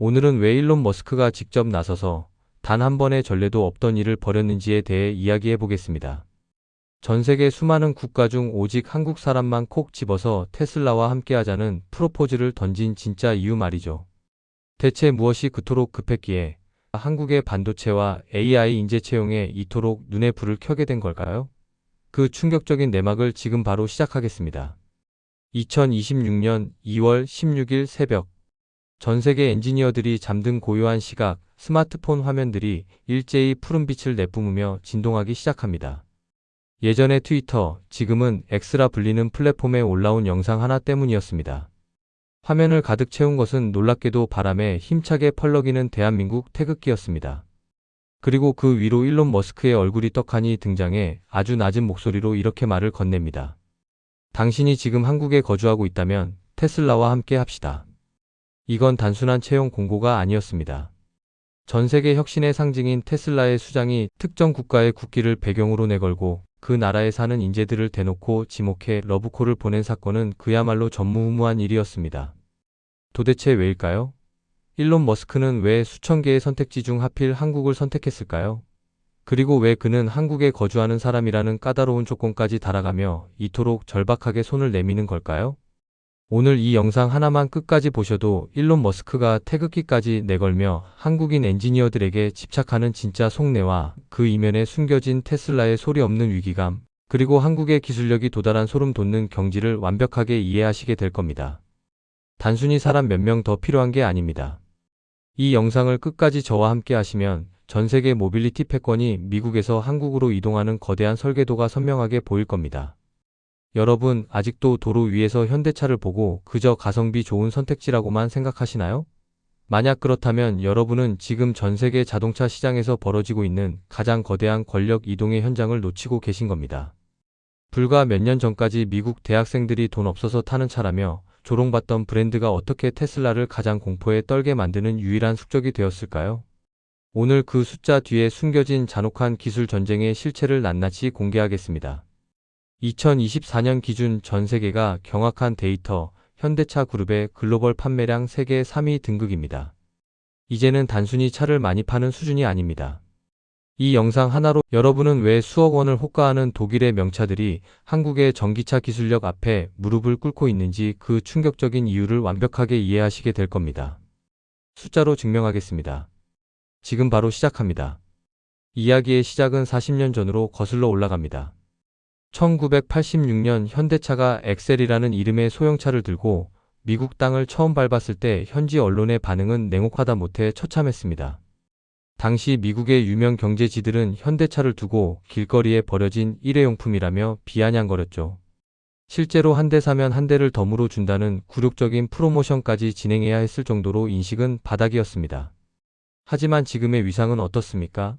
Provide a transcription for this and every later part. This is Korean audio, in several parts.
오늘은 왜 일론 머스크가 직접 나서서 단 한 번의 전례도 없던 일을 벌였는지에 대해 이야기해 보겠습니다. 전 세계 수많은 국가 중 오직 한국 사람만 콕 집어서 테슬라와 함께하자는 프로포즈를 던진 진짜 이유 말이죠. 대체 무엇이 그토록 급했기에 한국의 반도체와 AI 인재 채용에 이토록 눈에 불을 켜게 된 걸까요? 그 충격적인 내막을 지금 바로 시작하겠습니다. 2026년 2월 16일 새벽, 전 세계 엔지니어들이 잠든 고요한 시각, 스마트폰 화면들이 일제히 푸른빛을 내뿜으며 진동하기 시작합니다. 예전의 트위터, 지금은 X라 불리는 플랫폼에 올라온 영상 하나 때문이었습니다. 화면을 가득 채운 것은 놀랍게도 바람에 힘차게 펄럭이는 대한민국 태극기였습니다. 그리고 그 위로 일론 머스크의 얼굴이 떡하니 등장해 아주 낮은 목소리로 이렇게 말을 건넵니다. 당신이 지금 한국에 거주하고 있다면 테슬라와 함께 합시다. 이건 단순한 채용 공고가 아니었습니다. 전 세계 혁신의 상징인 테슬라의 수장이 특정 국가의 국기를 배경으로 내걸고 그 나라에 사는 인재들을 대놓고 지목해 러브콜을 보낸 사건은 그야말로 전무후무한 일이었습니다. 도대체 왜일까요? 일론 머스크는 왜 수천 개의 선택지 중 하필 한국을 선택했을까요? 그리고 왜 그는 한국에 거주하는 사람이라는 까다로운 조건까지 달아가며 이토록 절박하게 손을 내미는 걸까요? 오늘 이 영상 하나만 끝까지 보셔도 일론 머스크가 태극기까지 내걸며 한국인 엔지니어들에게 집착하는 진짜 속내와 그 이면에 숨겨진 테슬라의 소리 없는 위기감, 그리고 한국의 기술력이 도달한 소름 돋는 경지를 완벽하게 이해하시게 될 겁니다. 단순히 사람 몇 명 더 필요한 게 아닙니다. 이 영상을 끝까지 저와 함께 하시면 전 세계 모빌리티 패권이 미국에서 한국으로 이동하는 거대한 설계도가 선명하게 보일 겁니다. 여러분, 아직도 도로 위에서 현대차를 보고 그저 가성비 좋은 선택지라고만 생각하시나요? 만약 그렇다면 여러분은 지금 전 세계 자동차 시장에서 벌어지고 있는 가장 거대한 권력 이동의 현장을 놓치고 계신 겁니다. 불과 몇 년 전까지 미국 대학생들이 돈 없어서 타는 차라며 조롱받던 브랜드가 어떻게 테슬라를 가장 공포에 떨게 만드는 유일한 숙적이 되었을까요? 오늘 그 숫자 뒤에 숨겨진 잔혹한 기술 전쟁의 실체를 낱낱이 공개하겠습니다. 2024년 기준 전 세계가 경악한 데이터, 현대차 그룹의 글로벌 판매량 세계 3위 등극입니다. 이제는 단순히 차를 많이 파는 수준이 아닙니다. 이 영상 하나로 여러분은 왜 수억 원을 호가하는 독일의 명차들이 한국의 전기차 기술력 앞에 무릎을 꿇고 있는지 그 충격적인 이유를 완벽하게 이해하시게 될 겁니다. 숫자로 증명하겠습니다. 지금 바로 시작합니다. 이야기의 시작은 40년 전으로 거슬러 올라갑니다. 1986년 현대차가 엑셀이라는 이름의 소형차를 들고 미국 땅을 처음 밟았을 때 현지 언론의 반응은 냉혹하다 못해 처참했습니다. 당시 미국의 유명 경제지들은 현대차를 두고 길거리에 버려진 일회용품이라며 비아냥거렸죠. 실제로 한 대 사면 한 대를 덤으로 준다는 굴욕적인 프로모션까지 진행해야 했을 정도로 인식은 바닥이었습니다. 하지만 지금의 위상은 어떻습니까?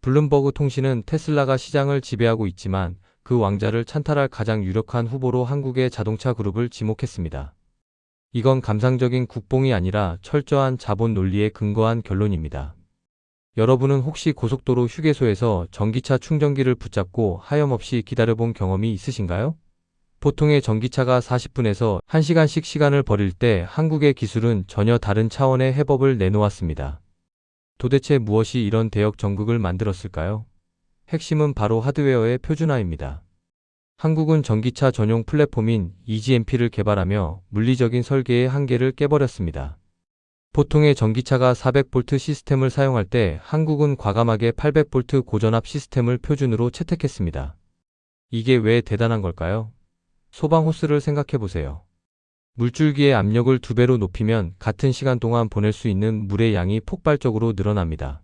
블룸버그 통신은 테슬라가 시장을 지배하고 있지만 그 왕자를 찬탈할 가장 유력한 후보로 한국의 자동차 그룹을 지목했습니다. 이건 감상적인 국뽕이 아니라 철저한 자본 논리에 근거한 결론입니다. 여러분은 혹시 고속도로 휴게소에서 전기차 충전기를 붙잡고 하염없이 기다려본 경험이 있으신가요? 보통의 전기차가 40분에서 1시간씩 시간을 버릴 때 한국의 기술은 전혀 다른 차원의 해법을 내놓았습니다. 도대체 무엇이 이런 대역 전극을 만들었을까요? 핵심은 바로 하드웨어의 표준화입니다. 한국은 전기차 전용 플랫폼인 EGMP를 개발하며 물리적인 설계의 한계를 깨버렸습니다. 보통의 전기차가 400V 시스템을 사용할 때 한국은 과감하게 800V 고전압 시스템을 표준으로 채택했습니다. 이게 왜 대단한 걸까요? 소방 호스를 생각해 보세요. 물줄기의 압력을 2배로 높이면 같은 시간 동안 보낼 수 있는 물의 양이 폭발적으로 늘어납니다.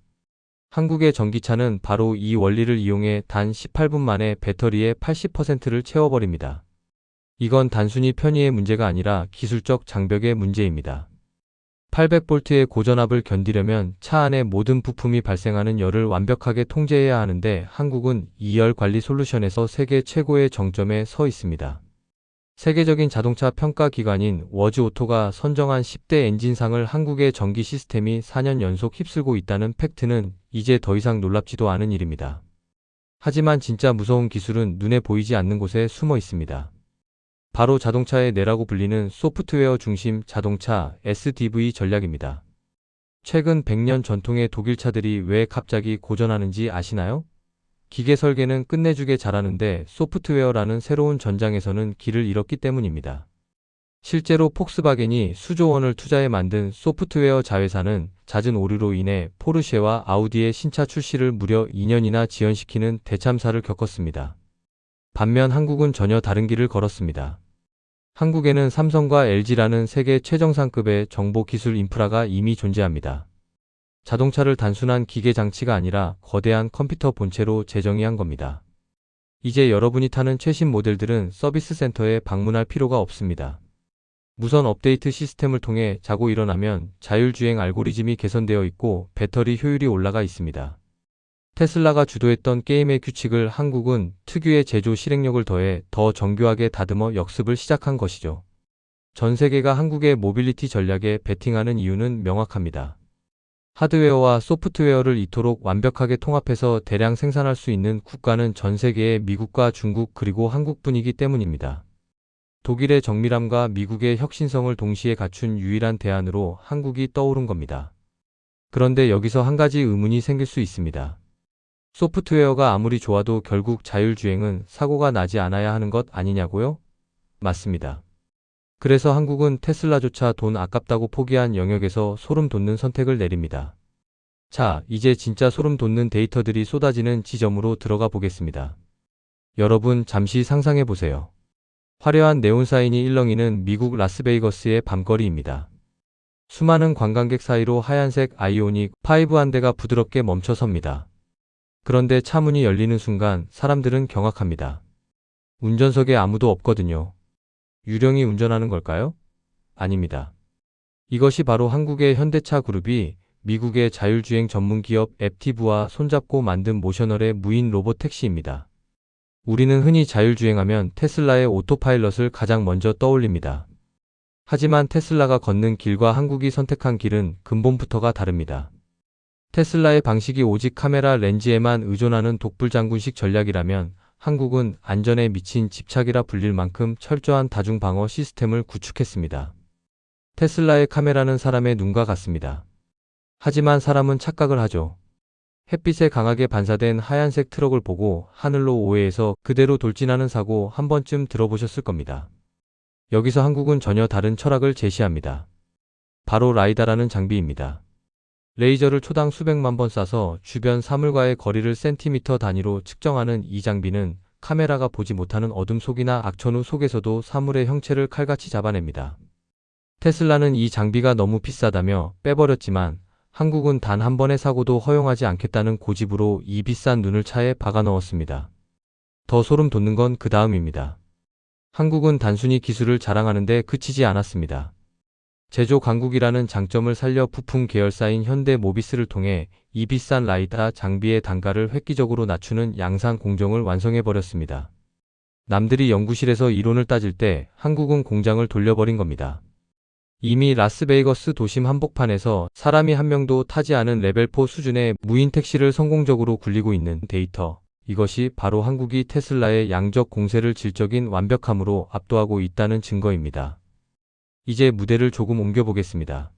한국의 전기차는 바로 이 원리를 이용해 단 18분 만에 배터리의 80%를 채워버립니다. 이건 단순히 편의의 문제가 아니라 기술적 장벽의 문제입니다. 800V의 고전압을 견디려면 차 안의 모든 부품이 발생하는 열을 완벽하게 통제해야 하는데 한국은 이 열 관리 솔루션에서 세계 최고의 정점에 서 있습니다. 세계적인 자동차 평가 기관인 워즈오토가 선정한 10대 엔진상을 한국의 전기 시스템이 4년 연속 휩쓸고 있다는 팩트는 이제 더 이상 놀랍지도 않은 일입니다. 하지만 진짜 무서운 기술은 눈에 보이지 않는 곳에 숨어 있습니다. 바로 자동차의 뇌라고 불리는 소프트웨어 중심 자동차 SDV 전략입니다. 최근 100년 전통의 독일 차들이 왜 갑자기 고전하는지 아시나요? 기계 설계는 끝내주게 잘하는데 소프트웨어라는 새로운 전장에서는 길을 잃었기 때문입니다. 실제로 폭스바겐이 수조 원을 투자해 만든 소프트웨어 자회사는 잦은 오류로 인해 포르쉐와 아우디의 신차 출시를 무려 2년이나 지연시키는 대참사를 겪었습니다. 반면 한국은 전혀 다른 길을 걸었습니다. 한국에는 삼성과 LG라는 세계 최정상급의 정보 기술 인프라가 이미 존재합니다. 자동차를 단순한 기계 장치가 아니라 거대한 컴퓨터 본체로 재정의한 겁니다. 이제 여러분이 타는 최신 모델들은 서비스 센터에 방문할 필요가 없습니다. 무선 업데이트 시스템을 통해 자고 일어나면 자율주행 알고리즘이 개선되어 있고 배터리 효율이 올라가 있습니다. 테슬라가 주도했던 게임의 규칙을 한국은 특유의 제조 실행력을 더해 더 정교하게 다듬어 역습을 시작한 것이죠. 전 세계가 한국의 모빌리티 전략에 베팅하는 이유는 명확합니다. 하드웨어와 소프트웨어를 이토록 완벽하게 통합해서 대량 생산할 수 있는 국가는 전 세계의 미국과 중국 그리고 한국뿐이기 때문입니다. 독일의 정밀함과 미국의 혁신성을 동시에 갖춘 유일한 대안으로 한국이 떠오른 겁니다. 그런데 여기서 한 가지 의문이 생길 수 있습니다. 소프트웨어가 아무리 좋아도 결국 자율주행은 사고가 나지 않아야 하는 것 아니냐고요? 맞습니다. 그래서 한국은 테슬라조차 돈 아깝다고 포기한 영역에서 소름 돋는 선택을 내립니다. 자, 이제 진짜 소름 돋는 데이터들이 쏟아지는 지점으로 들어가 보겠습니다. 여러분 잠시 상상해 보세요. 화려한 네온사인이 일렁이는 미국 라스베이거스의 밤거리입니다. 수많은 관광객 사이로 하얀색 아이오닉 5 한 대가 부드럽게 멈춰 섭니다. 그런데 차 문이 열리는 순간 사람들은 경악합니다. 운전석에 아무도 없거든요. 유령이 운전하는 걸까요? 아닙니다. 이것이 바로 한국의 현대차 그룹이 미국의 자율주행 전문기업 앱티브와 손잡고 만든 모셔널의 무인 로봇 택시입니다. 우리는 흔히 자율주행하면 테슬라의 오토파일럿을 가장 먼저 떠올립니다. 하지만 테슬라가 걷는 길과 한국이 선택한 길은 근본부터가 다릅니다. 테슬라의 방식이 오직 카메라 렌즈에만 의존하는 독불장군식 전략이라면 한국은 안전에 미친 집착이라 불릴 만큼 철저한 다중방어 시스템을 구축했습니다. 테슬라의 카메라는 사람의 눈과 같습니다. 하지만 사람은 착각을 하죠. 햇빛에 강하게 반사된 하얀색 트럭을 보고 하늘로 오해해서 그대로 돌진하는 사고 한 번쯤 들어보셨을 겁니다. 여기서 한국은 전혀 다른 철학을 제시합니다. 바로 라이다라는 장비입니다. 레이저를 초당 수백만 번 쏴서 주변 사물과의 거리를 센티미터 단위로 측정하는 이 장비는 카메라가 보지 못하는 어둠 속이나 악천후 속에서도 사물의 형체를 칼같이 잡아냅니다. 테슬라는 이 장비가 너무 비싸다며 빼버렸지만 한국은 단 한 번의 사고도 허용하지 않겠다는 고집으로 이 비싼 눈을 차에 박아 넣었습니다. 더 소름 돋는 건 그 다음입니다. 한국은 단순히 기술을 자랑하는데 그치지 않았습니다. 제조 강국이라는 장점을 살려 부품 계열사인 현대 모비스를 통해 이 비싼 라이다 장비의 단가를 획기적으로 낮추는 양산 공정을 완성해버렸습니다. 남들이 연구실에서 이론을 따질 때 한국은 공장을 돌려버린 겁니다. 이미 라스베이거스 도심 한복판에서 사람이 한 명도 타지 않은 레벨4 수준의 무인 택시를 성공적으로 굴리고 있는 데이터. 이것이 바로 한국이 테슬라의 양적 공세를 질적인 완벽함으로 압도하고 있다는 증거입니다. 이제 무대를 조금 옮겨보겠습니다.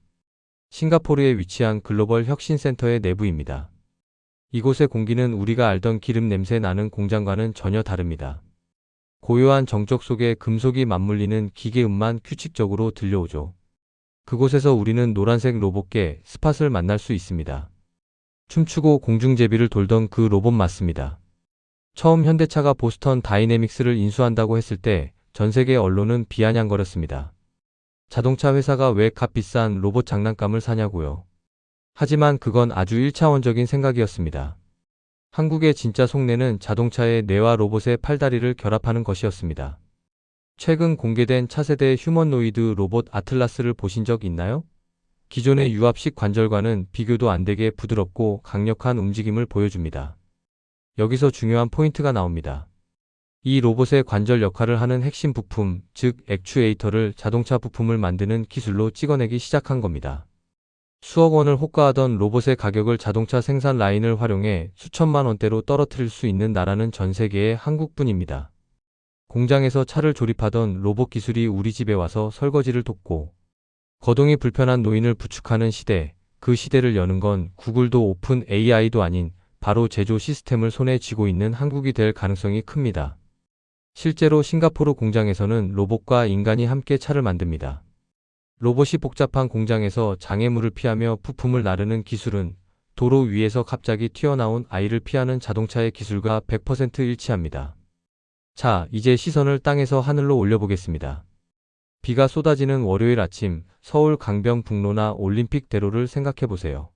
싱가포르에 위치한 글로벌 혁신센터의 내부입니다. 이곳의 공기는 우리가 알던 기름 냄새 나는 공장과는 전혀 다릅니다. 고요한 정적 속에 금속이 맞물리는 기계음만 규칙적으로 들려오죠. 그곳에서 우리는 노란색 로봇계 스팟을 만날 수 있습니다. 춤추고 공중제비를 돌던 그 로봇 맞습니다. 처음 현대차가 보스턴 다이내믹스를 인수한다고 했을 때 전 세계 언론은 비아냥거렸습니다. 자동차 회사가 왜 값비싼 로봇 장난감을 사냐고요. 하지만 그건 아주 1차원적인 생각이었습니다. 한국의 진짜 속내는 자동차의 뇌와 로봇의 팔다리를 결합하는 것이었습니다. 최근 공개된 차세대 휴머노이드 로봇 아틀라스를 보신 적 있나요? 기존의 유압식 관절과는 비교도 안 되게 부드럽고 강력한 움직임을 보여줍니다. 여기서 중요한 포인트가 나옵니다. 이 로봇의 관절 역할을 하는 핵심 부품, 즉 액추에이터를 자동차 부품을 만드는 기술로 찍어내기 시작한 겁니다. 수억 원을 호가하던 로봇의 가격을 자동차 생산 라인을 활용해 수천만 원대로 떨어뜨릴 수 있는 나라는 전 세계의 한국뿐입니다. 공장에서 차를 조립하던 로봇 기술이 우리 집에 와서 설거지를 돕고 거동이 불편한 노인을 부축하는 시대, 그 시대를 여는 건 구글도 오픈 AI도 아닌 바로 제조 시스템을 손에 쥐고 있는 한국이 될 가능성이 큽니다. 실제로 싱가포르 공장에서는 로봇과 인간이 함께 차를 만듭니다. 로봇이 복잡한 공장에서 장애물을 피하며 부품을 나르는 기술은 도로 위에서 갑자기 튀어나온 아이를 피하는 자동차의 기술과 100% 일치합니다. 자, 이제 시선을 땅에서 하늘로 올려보겠습니다. 비가 쏟아지는 월요일 아침, 서울 강변북로나 올림픽대로를 생각해보세요.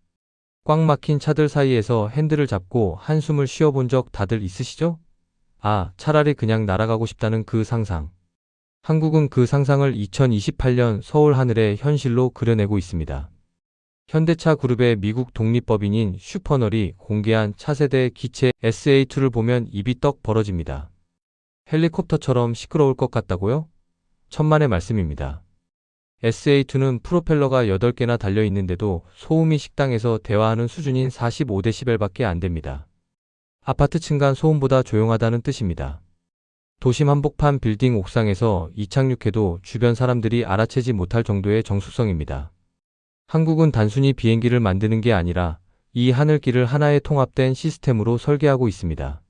꽉 막힌 차들 사이에서 핸들을 잡고 한숨을 쉬어본 적 다들 있으시죠? 아, 차라리 그냥 날아가고 싶다는 그 상상. 한국은 그 상상을 2028년 서울 하늘에 현실로 그려내고 있습니다. 현대차 그룹의 미국 독립법인인 슈퍼널이 공개한 차세대 기체 SA2를 보면 입이 떡 벌어집니다. 헬리콥터처럼 시끄러울 것 같다고요? 천만의 말씀입니다. SA2는 프로펠러가 8개나 달려있는데도 소음이 식당에서 대화하는 수준인 45dB밖에 안 됩니다. 아파트 층간 소음보다 조용하다는 뜻입니다. 도심 한복판 빌딩 옥상에서 이착륙해도 주변 사람들이 알아채지 못할 정도의 정숙성입니다. 한국은 단순히 비행기를 만드는 게 아니라 이 하늘길을 하나의 통합된 시스템으로 설계하고 있습니다.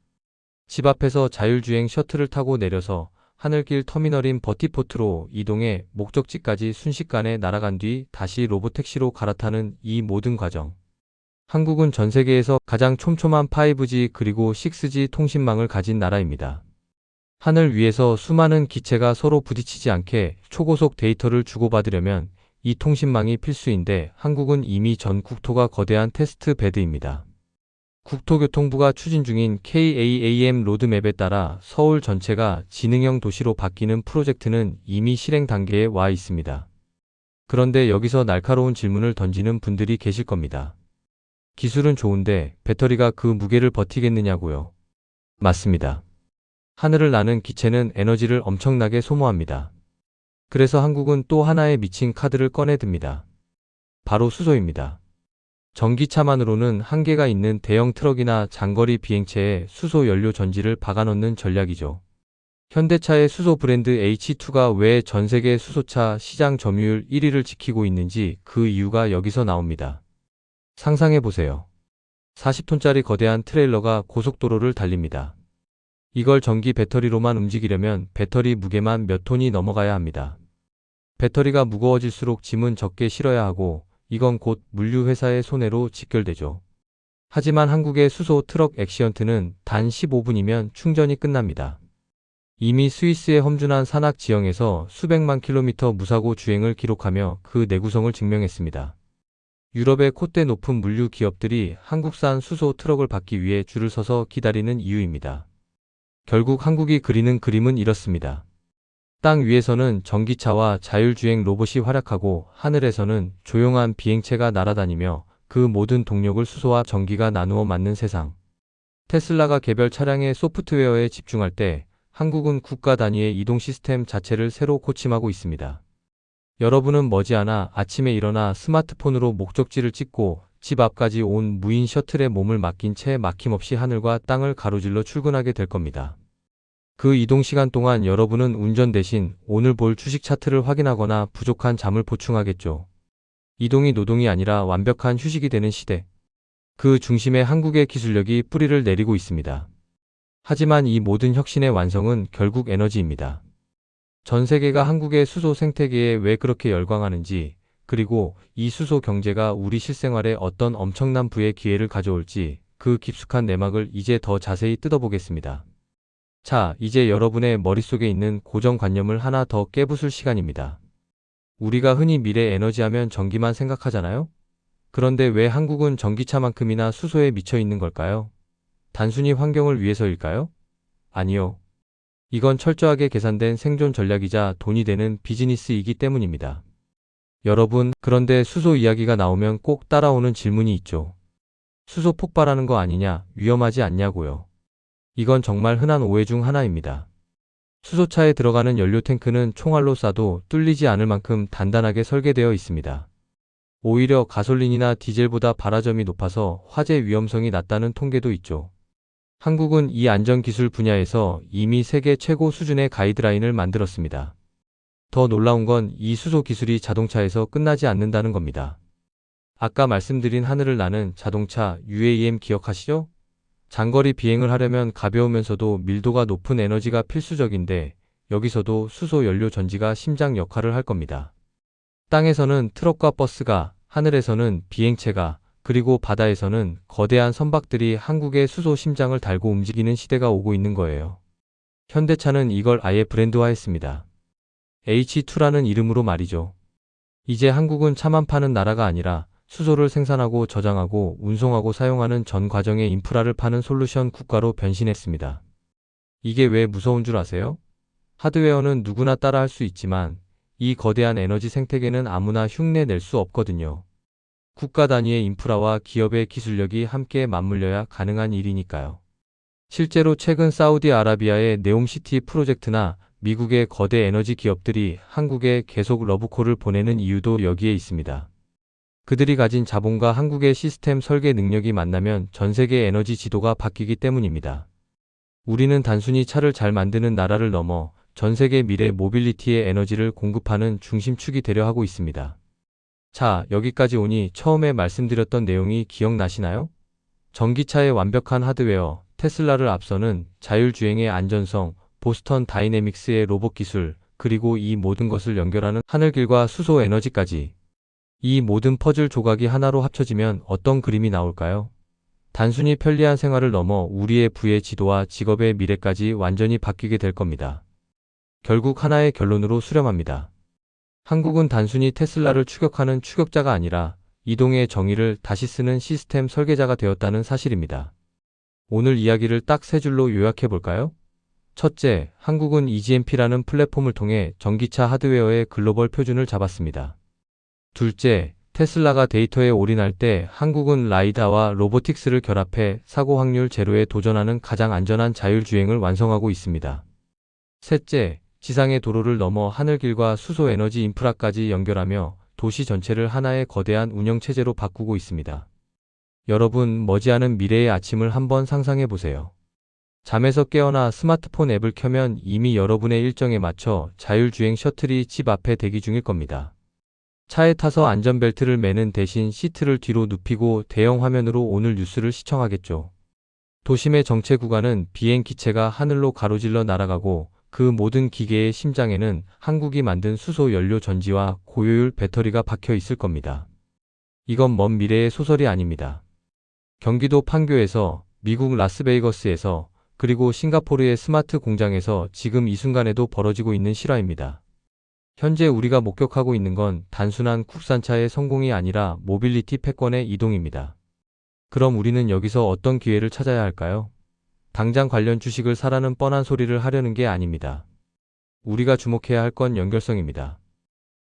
집 앞에서 자율주행 셔틀을 타고 내려서 하늘길 터미널인 버티포트로 이동해 목적지까지 순식간에 날아간 뒤 다시 로봇택시로 갈아타는 이 모든 과정. 한국은 전 세계에서 가장 촘촘한 5G 그리고 6G 통신망을 가진 나라입니다. 하늘 위에서 수많은 기체가 서로 부딪히지 않게 초고속 데이터를 주고받으려면 이 통신망이 필수인데 한국은 이미 전 국토가 거대한 테스트 베드입니다. 국토교통부가 추진 중인 KAAM 로드맵에 따라 서울 전체가 지능형 도시로 바뀌는 프로젝트는 이미 실행 단계에 와 있습니다. 그런데 여기서 날카로운 질문을 던지는 분들이 계실 겁니다. 기술은 좋은데 배터리가 그 무게를 버티겠느냐고요? 맞습니다. 하늘을 나는 기체는 에너지를 엄청나게 소모합니다. 그래서 한국은 또 하나의 미친 카드를 꺼내듭니다. 바로 수소입니다. 전기차만으로는 한계가 있는 대형 트럭이나 장거리 비행체에 수소 연료 전지를 박아넣는 전략이죠. 현대차의 수소 브랜드 H2가 왜 전 세계 수소차 시장 점유율 1위를 지키고 있는지 그 이유가 여기서 나옵니다. 상상해보세요. 40톤짜리 거대한 트레일러가 고속도로를 달립니다. 이걸 전기 배터리로만 움직이려면 배터리 무게만 몇 톤이 넘어가야 합니다. 배터리가 무거워질수록 짐은 적게 실어야 하고 이건 곧 물류회사의 손해로 직결되죠. 하지만 한국의 수소 트럭 엑시언트는 단 15분이면 충전이 끝납니다. 이미 스위스의 험준한 산악 지형에서 수백만 킬로미터 무사고 주행을 기록하며 그 내구성을 증명했습니다. 유럽의 콧대 높은 물류 기업들이 한국산 수소 트럭을 받기 위해 줄을 서서 기다리는 이유입니다. 결국 한국이 그리는 그림은 이렇습니다. 땅 위에서는 전기차와 자율주행 로봇이 활약하고 하늘에서는 조용한 비행체가 날아다니며 그 모든 동력을 수소와 전기가 나누어 만든 세상. 테슬라가 개별 차량의 소프트웨어에 집중할 때 한국은 국가 단위의 이동 시스템 자체를 새로 고침하고 있습니다. 여러분은 머지않아 아침에 일어나 스마트폰으로 목적지를 찍고 집 앞까지 온 무인 셔틀에 몸을 맡긴 채 막힘없이 하늘과 땅을 가로질러 출근하게 될 겁니다. 그 이동 시간 동안 여러분은 운전 대신 오늘 볼 주식 차트를 확인하거나 부족한 잠을 보충하겠죠. 이동이 노동이 아니라 완벽한 휴식이 되는 시대. 그 중심에 한국의 기술력이 뿌리를 내리고 있습니다. 하지만 이 모든 혁신의 완성은 결국 에너지입니다. 전 세계가 한국의 수소 생태계에 왜 그렇게 열광하는지, 그리고 이 수소 경제가 우리 실생활에 어떤 엄청난 부의 기회를 가져올지 그 깊숙한 내막을 이제 더 자세히 뜯어보겠습니다. 자, 이제 여러분의 머릿속에 있는 고정관념을 하나 더 깨부술 시간입니다. 우리가 흔히 미래 에너지 하면 전기만 생각하잖아요? 그런데 왜 한국은 전기차만큼이나 수소에 미쳐 있는 걸까요? 단순히 환경을 위해서일까요? 아니요. 이건 철저하게 계산된 생존 전략이자 돈이 되는 비즈니스이기 때문입니다. 여러분, 그런데 수소 이야기가 나오면 꼭 따라오는 질문이 있죠. 수소 폭발하는 거 아니냐, 위험하지 않냐고요. 이건 정말 흔한 오해 중 하나입니다. 수소차에 들어가는 연료 탱크는 총알로 쏴도 뚫리지 않을 만큼 단단하게 설계되어 있습니다. 오히려 가솔린이나 디젤보다 발화점이 높아서 화재 위험성이 낮다는 통계도 있죠. 한국은 이 안전기술 분야에서 이미 세계 최고 수준의 가이드라인을 만들었습니다. 더 놀라운 건 이 수소 기술이 자동차에서 끝나지 않는다는 겁니다. 아까 말씀드린 하늘을 나는 자동차 UAM 기억하시죠? 장거리 비행을 하려면 가벼우면서도 밀도가 높은 에너지가 필수적인데 여기서도 수소 연료 전지가 심장 역할을 할 겁니다. 땅에서는 트럭과 버스가, 하늘에서는 비행체가, 그리고 바다에서는 거대한 선박들이 한국의 수소 심장을 달고 움직이는 시대가 오고 있는 거예요. 현대차는 이걸 아예 브랜드화했습니다. H2라는 이름으로 말이죠. 이제 한국은 차만 파는 나라가 아니라 수소를 생산하고 저장하고 운송하고 사용하는 전 과정의 인프라를 파는 솔루션 국가로 변신했습니다. 이게 왜 무서운 줄 아세요? 하드웨어는 누구나 따라 할 수 있지만 이 거대한 에너지 생태계는 아무나 흉내 낼 수 없거든요. 국가 단위의 인프라와 기업의 기술력이 함께 맞물려야 가능한 일이니까요. 실제로 최근 사우디아라비아의 네옴시티 프로젝트나 미국의 거대 에너지 기업들이 한국에 계속 러브콜을 보내는 이유도 여기에 있습니다. 그들이 가진 자본과 한국의 시스템 설계 능력이 만나면 전 세계 에너지 지도가 바뀌기 때문입니다. 우리는 단순히 차를 잘 만드는 나라를 넘어 전 세계 미래 모빌리티의 에너지를 공급하는 중심축이 되려 하고 있습니다. 자, 여기까지 오니 처음에 말씀드렸던 내용이 기억나시나요? 전기차의 완벽한 하드웨어, 테슬라를 앞서는 자율주행의 안전성, 보스턴 다이내믹스의 로봇 기술, 그리고 이 모든 것을 연결하는 하늘길과 수소 에너지까지. 이 모든 퍼즐 조각이 하나로 합쳐지면 어떤 그림이 나올까요? 단순히 편리한 생활을 넘어 우리의 부의 지도와 직업의 미래까지 완전히 바뀌게 될 겁니다. 결국 하나의 결론으로 수렴합니다. 한국은 단순히 테슬라를 추격하는 추격자가 아니라 이동의 정의를 다시 쓰는 시스템 설계자가 되었다는 사실입니다. 오늘 이야기를 딱 세 줄로 요약해 볼까요? 첫째, 한국은 EGMP라는 플랫폼을 통해 전기차 하드웨어의 글로벌 표준을 잡았습니다. 둘째, 테슬라가 데이터에 올인할 때 한국은 라이다와 로보틱스를 결합해 사고 확률 제로에 도전하는 가장 안전한 자율주행을 완성하고 있습니다. 셋째, 지상의 도로를 넘어 하늘길과 수소 에너지 인프라까지 연결하며 도시 전체를 하나의 거대한 운영체제로 바꾸고 있습니다. 여러분, 머지않은 미래의 아침을 한번 상상해 보세요. 잠에서 깨어나 스마트폰 앱을 켜면 이미 여러분의 일정에 맞춰 자율주행 셔틀이 집 앞에 대기 중일 겁니다. 차에 타서 안전벨트를 매는 대신 시트를 뒤로 눕히고 대형 화면으로 오늘 뉴스를 시청하겠죠. 도심의 정체 구간은 비행 기체가 하늘로 가로질러 날아가고 그 모든 기계의 심장에는 한국이 만든 수소 연료 전지와 고효율 배터리가 박혀 있을 겁니다. 이건 먼 미래의 소설이 아닙니다. 경기도 판교에서, 미국 라스베이거스에서, 그리고 싱가포르의 스마트 공장에서 지금 이 순간에도 벌어지고 있는 실화입니다. 현재 우리가 목격하고 있는 건 단순한 국산차의 성공이 아니라 모빌리티 패권의 이동입니다. 그럼 우리는 여기서 어떤 기회를 찾아야 할까요? 당장 관련 주식을 사라는 뻔한 소리를 하려는 게 아닙니다. 우리가 주목해야 할 건 연결성입니다.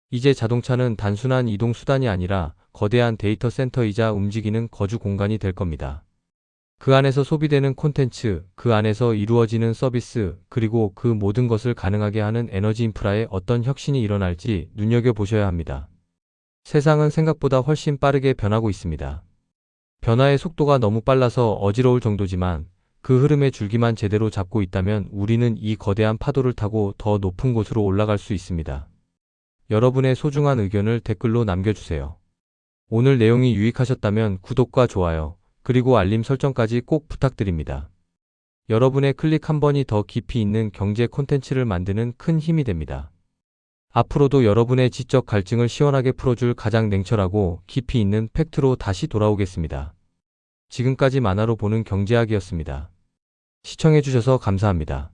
이제 자동차는 단순한 이동 수단이 아니라 거대한 데이터 센터이자 움직이는 거주 공간이 될 겁니다. 그 안에서 소비되는 콘텐츠, 그 안에서 이루어지는 서비스, 그리고 그 모든 것을 가능하게 하는 에너지 인프라에 어떤 혁신이 일어날지 눈여겨보셔야 합니다. 세상은 생각보다 훨씬 빠르게 변하고 있습니다. 변화의 속도가 너무 빨라서 어지러울 정도지만 그 흐름의 줄기만 제대로 잡고 있다면 우리는 이 거대한 파도를 타고 더 높은 곳으로 올라갈 수 있습니다. 여러분의 소중한 의견을 댓글로 남겨주세요. 오늘 내용이 유익하셨다면 구독과 좋아요, 그리고 알림 설정까지 꼭 부탁드립니다. 여러분의 클릭 한 번이 더 깊이 있는 경제 콘텐츠를 만드는 큰 힘이 됩니다. 앞으로도 여러분의 지적 갈증을 시원하게 풀어줄 가장 냉철하고 깊이 있는 팩트로 다시 돌아오겠습니다. 지금까지 만화로 보는 경제학이었습니다. 시청해주셔서 감사합니다.